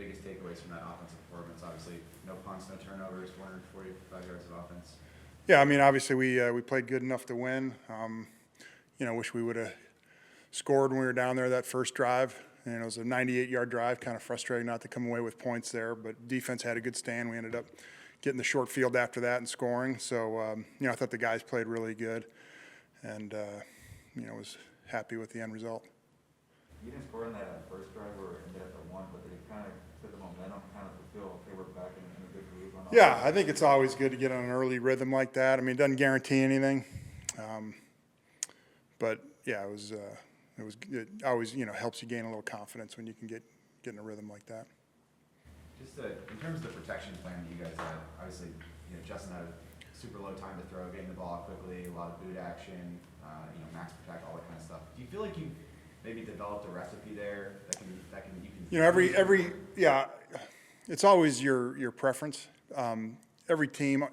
biggest takeaways from that offensive performance? Obviously, no punts, no turnovers, 445 yards of offense. Yeah, I mean, obviously we played good enough to win. Wish we would have scored when we were down there that first drive. It was a 98-yard drive, kind of frustrating not to come away with points there. But defense had a good stand. We ended up getting the short field after that and scoring. So, I thought the guys played really good, and was happy with the end result. You didn't score on that first drive where it ended up at one, but they kind of took the momentum, kind of to feel okay, we're back in a good groove. Yeah, I think it's always good to get on an early rhythm like that. I mean, it doesn't guarantee anything, but yeah, it always helps you gain a little confidence when you can get in a rhythm like that. Just in terms of the protection plan that you guys had, obviously, Justin had a super low time to throw, getting the ball quickly, a lot of boot action, max protect, all that kind of stuff. Do you feel like you maybe developed a recipe there that can it's always your preference. Every team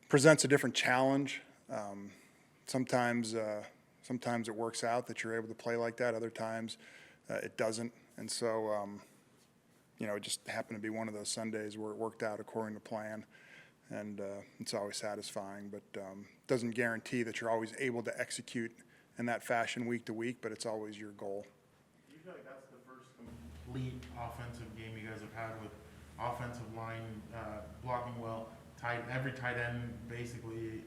presents a different challenge. Sometimes it works out that you're able to play like that. Other times it doesn't. And so, it just happened to be one of those Sundays where it worked out according to plan. And it's always satisfying, but doesn't guarantee that you're always able to execute in that fashion week to week, but it's always your goal. Do you feel like that's the first complete offensive game you guys have had with offensive line blocking well? Every tight end basically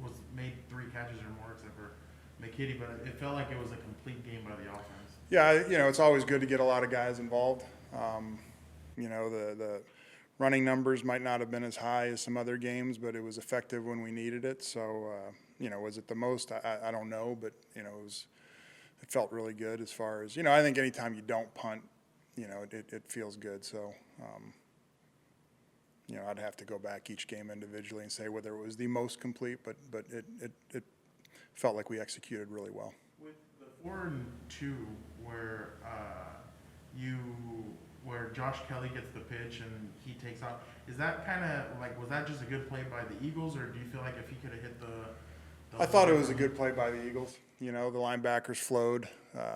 was made 3 catches or more, except for McKitty, but it felt like it was a complete game by the offense. Yeah, it's always good to get a lot of guys involved. The running numbers might not have been as high as some other games, but it was effective when we needed it. So, was it the most? I don't know, but it felt really good as far as I think anytime you don't punt, it feels good. So, I'd have to go back each game individually and say whether it was the most complete, but it felt like we executed really well. With the 4-2, where Josh Kelly gets the pitch and he takes off, is that kind of like, was that just a good play by the Eagles, or do you feel like if he could have hit the I thought it was a good play by the Eagles. The linebackers flowed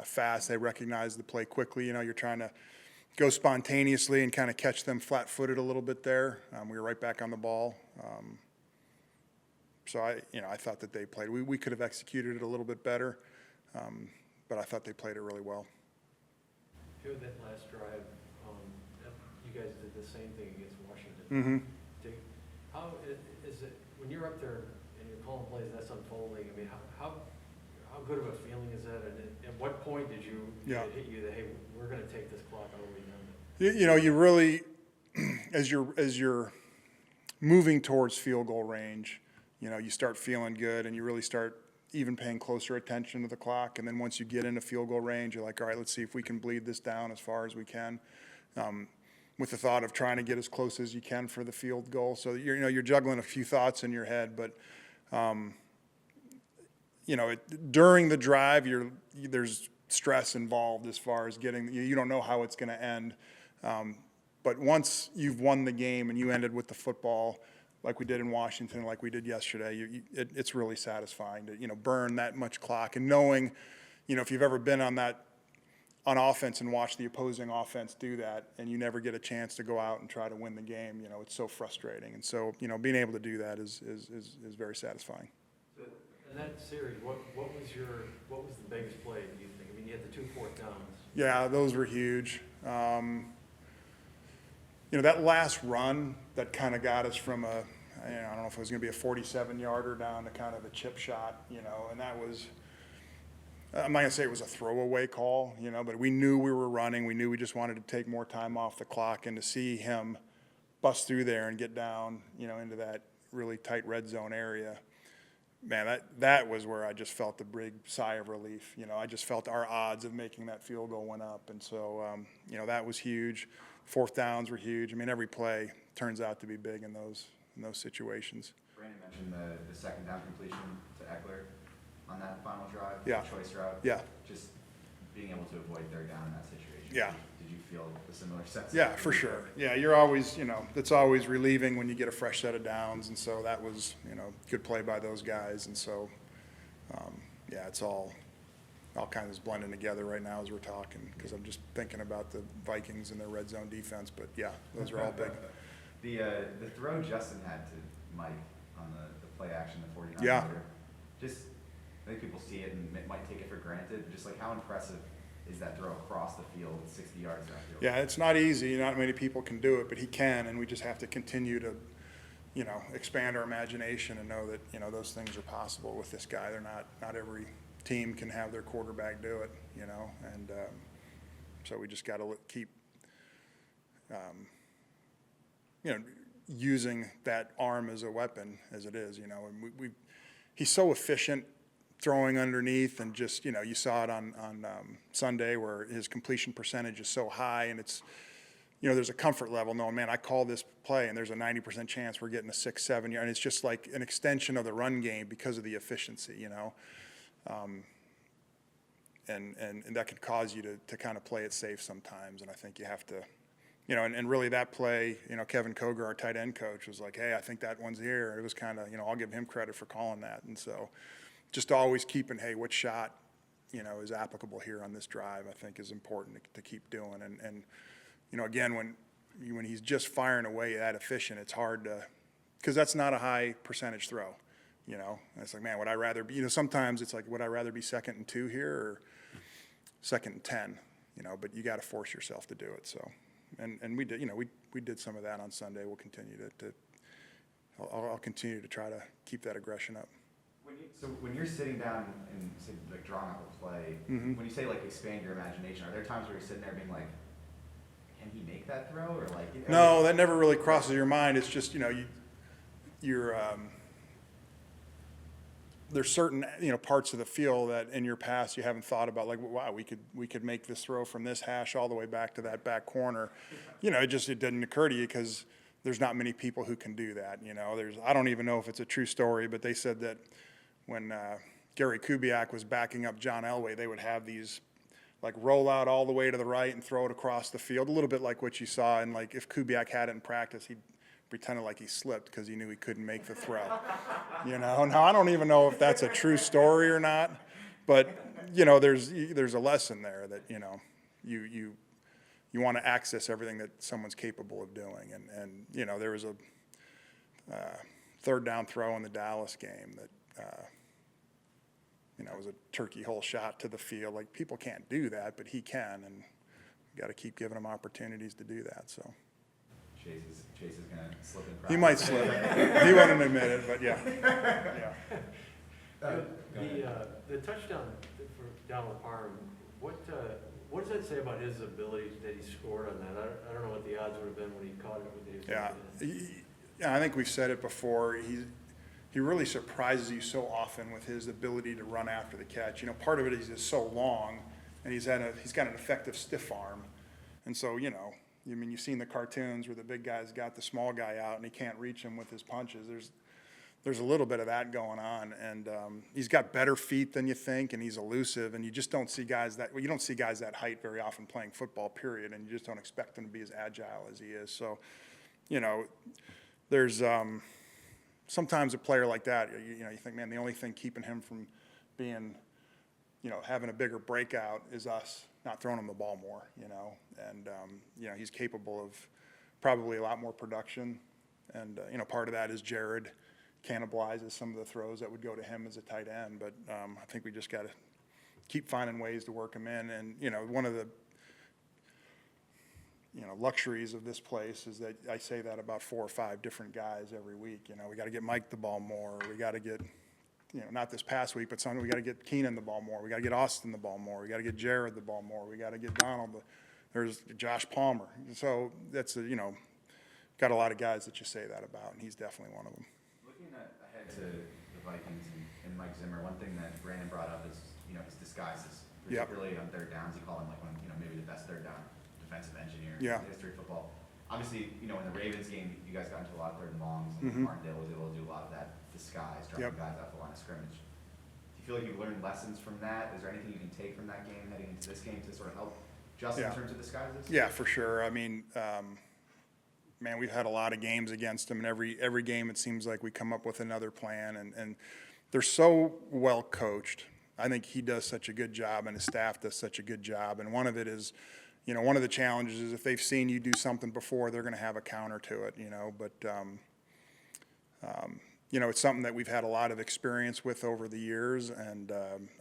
fast. They recognized the play quickly. You're trying to go spontaneously and kind of catch them flat-footed a little bit there. We were right back on the ball. So I thought that they played. We could have executed it a little bit better, but I thought they played it really well. Here, that last drive, you guys did the same thing against Washington. Mm-hmm. How is it when you're up there and you're calling plays that's unfolding? I mean, how good of a feeling is that? And at what point did it hit you that, hey, we're going to take this clock all the way down? You really, as you're moving towards field goal range, you start feeling good, and you really start even paying closer attention to the clock. And then once you get into field goal range, you're like, all right, let's see if we can bleed this down as far as we can, with the thought of trying to get as close as you can for the field goal. So you're juggling a few thoughts in your head, but during the drive, there's stress involved as far as getting. You don't know how it's going to end, but once you've won the game and you ended with the football, like we did in Washington, like we did yesterday, it's really satisfying to burn that much clock, and knowing, if you've ever been on offense and watched the opposing offense do that, and you never get a chance to go out and try to win the game, it's so frustrating. And so being able to do that is very satisfying. So in that series, what was the biggest play, do you think? I mean, you had the 2 4th downs. Yeah, those were huge. That last run that kind of got us from I don't know if it was going to be a 47-yarder down to kind of a chip shot, and that was, I'm not going to say it was a throwaway call, but we knew we were running. We knew we just wanted to take more time off the clock, and to see him bust through there and get down, into that really tight red zone area, man, that was where I just felt the big sigh of relief. I just felt our odds of making that field goal went up, and so, that was huge. 4th downs were huge. I mean, every play turns out to be big in those situations. Brandon mentioned the second down completion to Eckler on that final drive, Yeah. choice route. Yeah. Just being able to avoid third down in that situation. Yeah. Did you feel a similar sense? Yeah, for sure. Yeah, you're always, that's always relieving when you get a fresh set of downs, and so that was, good play by those guys, and so, it's all all kinds of blending together right now as we're talking, because I'm just thinking about the Vikings and their red zone defense, but yeah, those are all big. The throw Justin had to Mike on the play action, the 49 Yeah. yarder, just, I think people see it and might take it for granted, just like how impressive is that throw across the field, 60 yards downfield? Yeah, it's not easy, not many people can do it, but he can, and we just have to continue to, expand our imagination and know that, those things are possible with this guy. They're not every team can have their quarterback do it, and so we just got to keep, using that arm as a weapon as it is, and he's so efficient throwing underneath, and just, you saw it on Sunday where his completion percentage is so high, and it's, there's a comfort level knowing, man, I call this play and there's a 90% chance we're getting a 6-7 yard, and it's just like an extension of the run game because of the efficiency, and that could cause you to kind of play it safe sometimes, and I think you have to, and really that play, Kevin Koger, our tight end coach, was like, hey, I think that one's here. It was kind of, I'll give him credit for calling that, and so just always keeping, hey, what shot, is applicable here on this drive, I think is important to keep doing, and again, when he's just firing away that efficient, it's hard to, because that's not a high percentage throw, and it's like, man, would I rather be, sometimes it's like, would I rather be 2nd and 2 here or 2nd and 10, but you got to force yourself to do it. So, and we did, we did some of that on Sunday. We'll continue I'll continue to try to keep that aggression up. So when you're sitting down and say, like drawing up a play, Mm-hmm. when you say like expand your imagination, are there times where you're sitting there being like, can he make that throw, or like? No, that never really crosses your mind. It's just, you're there's certain, parts of the field that in your past you haven't thought about, like, wow, we could make this throw from this hash all the way back to that back corner. It didn't occur to you because there's not many people who can do that. I don't even know if it's a true story, but they said that when Gary Kubiak was backing up John Elway, they would have these like roll out all the way to the right and throw it across the field, a little bit like what you saw. And like if Kubiak had it in practice, he'd pretended like he slipped because he knew he couldn't make the throw. Now I don't even know if that's a true story or not, but there's a lesson there that you want to access everything that someone's capable of doing. And there was a 3rd down throw in the Dallas game that it was a turkey hole shot to the field. Like, people can't do that, but he can, and you got to keep giving him opportunities to do that. So Chase is gonna slip in practice. he might slip. He wouldn't admit it, but yeah. The touchdown for Donald Parham, what does that say about his ability that he scored on that? I don't know what the odds would have been when he caught it with the. Yeah, I think we've said it before. He really surprises you so often with his ability to run after the catch. Part of it is he's just so long, and he's got an effective stiff arm, and so you've seen the cartoons where the big guy's got the small guy out and he can't reach him with his punches. There's a little bit of that going on, and he's got better feet than you think, and he's elusive, and you just don't see guys you don't see guys that height very often playing football, period, and you just don't expect him to be as agile as he is. So, there's sometimes a player like that, you think, man, the only thing keeping him from being, having a bigger breakout is us not throwing him the ball more, and he's capable of probably a lot more production, and part of that is Jared cannibalizes some of the throws that would go to him as a tight end, but I think we just got to keep finding ways to work him in, and one of the luxuries of this place is that I say that about 4 or 5 different guys every week. We got to get Mike the ball more. We got to get, not this past week, but Sunday, we got to get Keenan the ball more. We got to get Austin the ball more. We got to get Jared the ball more. We got to get Donald. There's Josh Palmer. So that's got a lot of guys that you say that about, and he's definitely one of them. Looking ahead to the Vikings and Mike Zimmer, one thing that Brandon brought up is his disguises, particularly on 3rd downs. You call him like one, maybe the best 3rd down defensive engineer in the history of football. Obviously, in the Ravens game, you guys got into a lot of 3rd and longs, and Martindale was able to do a lot of that disguise, driving guys off the line of scrimmage. Do you feel like you've learned lessons from that? Is there anything you can take from that game heading into this game to sort of help Justin in terms of disguises? Yeah, for sure. I mean, man, we've had a lot of games against them, and every game it seems like we come up with another plan, and they're so well coached. I think he does such a good job and his staff does such a good job. And one of it is, one of the challenges is if they've seen you do something before, they're going to have a counter to it, but, it's something that we've had a lot of experience with over the years, and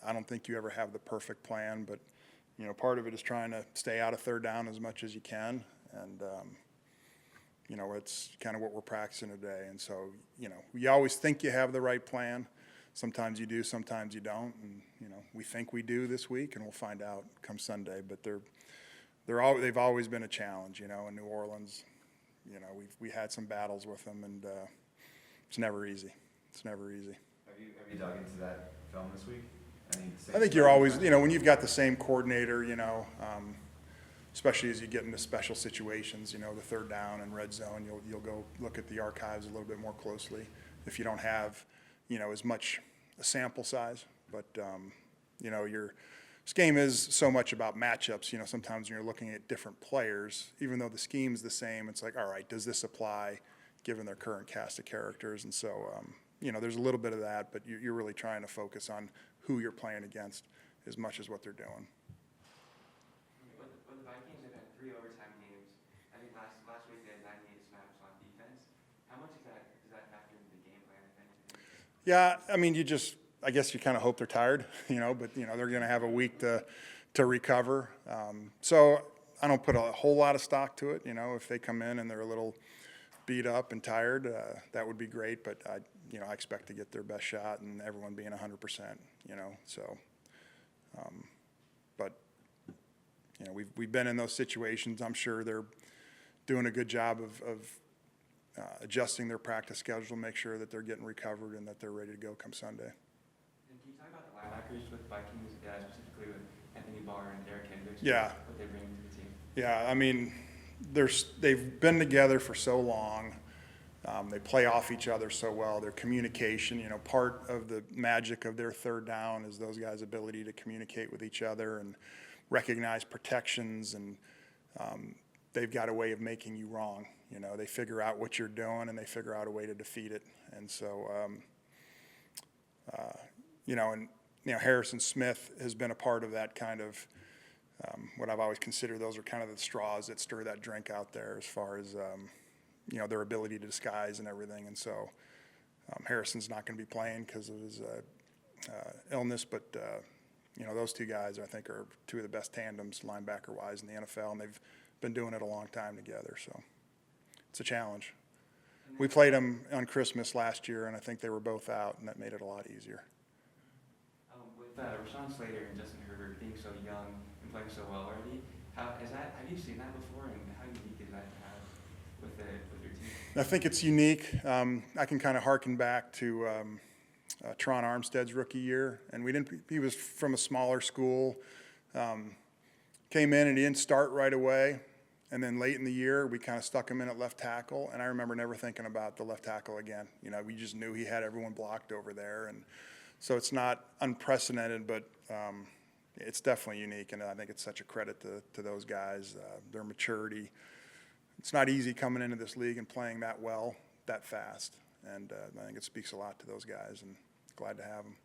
I don't think you ever have the perfect plan, but, part of it is trying to stay out of third down as much as you can, and, it's kind of what we're practicing today. And so, you always think you have the right plan. Sometimes you do, sometimes you don't, and, we think we do this week, and we'll find out come Sunday, but they've always been a challenge, in New Orleans. We had some battles with them, and it's never easy. It's never easy. Have you dug into that film this week? I think you're always, when you've got the same coordinator, especially as you get into special situations, the third down and red zone, you'll go look at the archives a little bit more closely if you don't have, as much a sample size. But, this game is so much about matchups. Sometimes when you're looking at different players, even though the scheme's the same, it's like, all right, does this apply given their current cast of characters? And so, there's a little bit of that, but you're really trying to focus on who you're playing against as much as what they're doing. With the Vikings, they've had 3 overtime games. I think last week they had 98 snaps on defense. How much does that factor into the game plan, if anything? Yeah, I guess you kind of hope they're tired, but, they're going to have a week to recover. So I don't put a whole lot of stock to it. If they come in and they're a little beat up and tired, that would be great. But, I expect to get their best shot and everyone being 100%, so. But, we've been in those situations. I'm sure they're doing a good job of adjusting their practice schedule, make sure that they're getting recovered and that they're ready to go come Sunday. And can you talk about the linebackers with Vikings, specifically with Anthony Barr and Derrick Hendricks? Yeah. What they bring to the team? Yeah, they've been together for so long. They play off each other so well. Their communication, part of the magic of their third down is those guys' ability to communicate with each other and recognize protections, and they've got a way of making you wrong. They figure out what you're doing and they figure out a way to defeat it. And so, Harrison Smith has been a part of that kind of what I've always considered. Those are kind of the straws that stir that drink out there as far as, their ability to disguise and everything. And so Harrison's not going to be playing because of his illness, but, those two guys I think are two of the best tandems linebacker-wise in the NFL, and they've been doing it a long time together. So it's a challenge. We played them on Christmas last year, and I think they were both out, and that made it a lot easier. With Rashawn Slater and Justin Herbert being so young and playing so well already, have you seen that before, and how unique is that to have with your team? I think it's unique. I can kind of harken back to Tron Armstead's rookie year, and he was from a smaller school, came in and he didn't start right away. And then late in the year, we kind of stuck him in at left tackle, and I remember never thinking about the left tackle again. We just knew he had everyone blocked over there, and so it's not unprecedented, but it's definitely unique, and I think it's such a credit to those guys, their maturity. It's not easy coming into this league and playing that well, that fast, and I think it speaks a lot to those guys, and glad to have them.